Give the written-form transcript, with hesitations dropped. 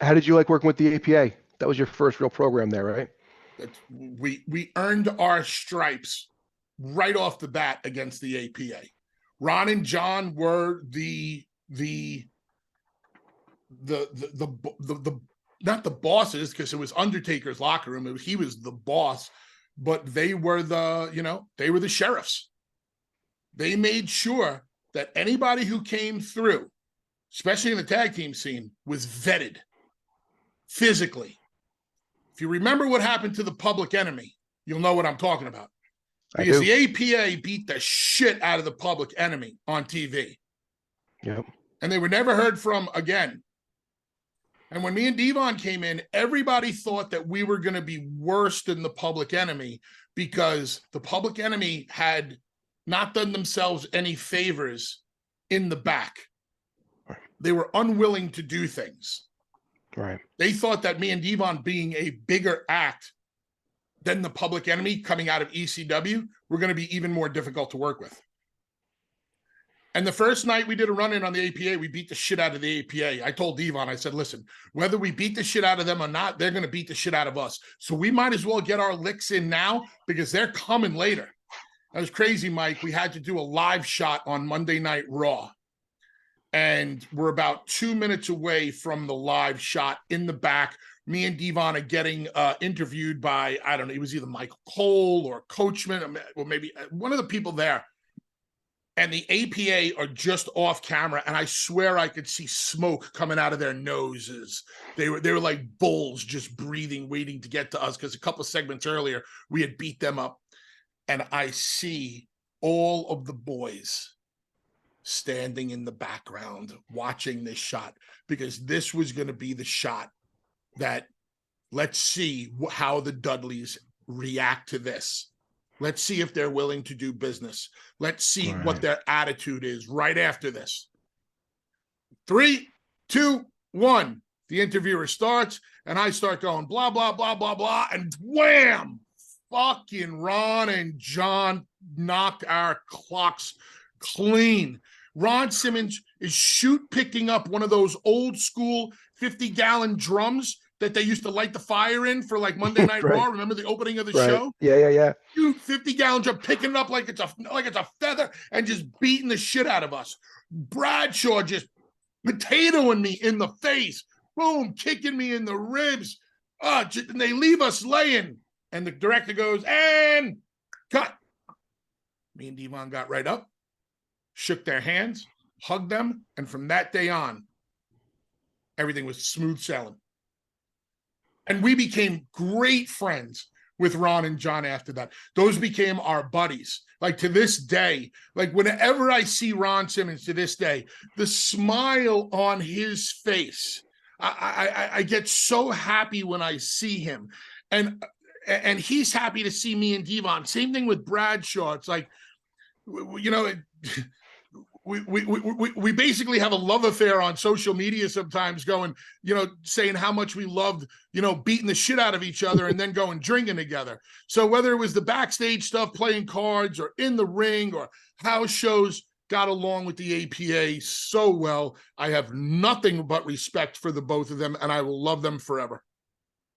How did you like working with the APA? That was your first real program there, right? We earned our stripes right off the bat against the APA. Ron and John were the not the bosses, because it was Undertaker's locker room. He was the boss, but they were they were the sheriffs. They made sure that anybody who came through, especially in the tag team scene, was vetted physically. If you remember what happened to the Public Enemy, you'll know what I'm talking about. I Because do. the APA beat the shit out of the Public Enemy on TV. Yep. And they were never heard from again. And when me and Devon came in, everybody thought that we were going to be worse than the Public Enemy, because the Public Enemy had not done themselves any favors in the back. They were unwilling to do things. Right. They thought that me and Devon, being a bigger act than the Public Enemy coming out of ECW, were going to be even more difficult to work with. And the first night we did a run-in on the APA, we beat the shit out of the APA. I told Devon, I said, listen, whether we beat the shit out of them or not, they're going to beat the shit out of us. So we might as well get our licks in now, because they're coming later. That was crazy, Mike. We had to do a live shot on Monday Night Raw. And we're about 2 minutes away from the live shot. In the back, me and Devon are getting interviewed by, I don't know, it was either Michael Cole or Coachman, or maybe one of the people there. And the APA are just off camera, and I swear I could see smoke coming out of their noses. They were like bulls, just breathing, waiting to get to us, because a couple of segments earlier we had beat them up. And I see all of the boys standing in the background watching this shot, because this was going to be the shot that, let's see how the Dudleys react to this. Let's see if they're willing to do business. Let's see what their attitude is right after this. 3, 2, 1. The interviewer starts, and I start going blah, blah, blah, blah, blah, and wham! Fucking Ron and John knocked our clocks clean. Ron Simmons is picking up one of those old school 50-gallon drums that they used to light the fire in for like Monday Night Right. Raw. Remember the opening of the Right. show? Yeah. 50-gallon drum, picking it up like it's a feather, and just beating the shit out of us. Bradshaw just potatoing me in the face. Boom, kicking me in the ribs. And they leave us laying. And the director goes, and cut. Me and Devon got right up, shook their hands, hugged them, and from that day on, everything was smooth sailing. And we became great friends with Ron and John after that. Those became our buddies. Like, to this day, like whenever I see Ron Simmons to this day, the smile on his face, I get so happy when I see him. And he's happy to see me and Devon. Same thing with Bradshaw. It's like, you know, we basically have a love affair on social media sometimes, going, you know, saying how much we loved, you know, beating the shit out of each other and then going drinking together. So whether it was the backstage stuff, playing cards, or in the ring, or house shows, got along with the APA so well. I have nothing but respect for the both of them, and I will love them forever.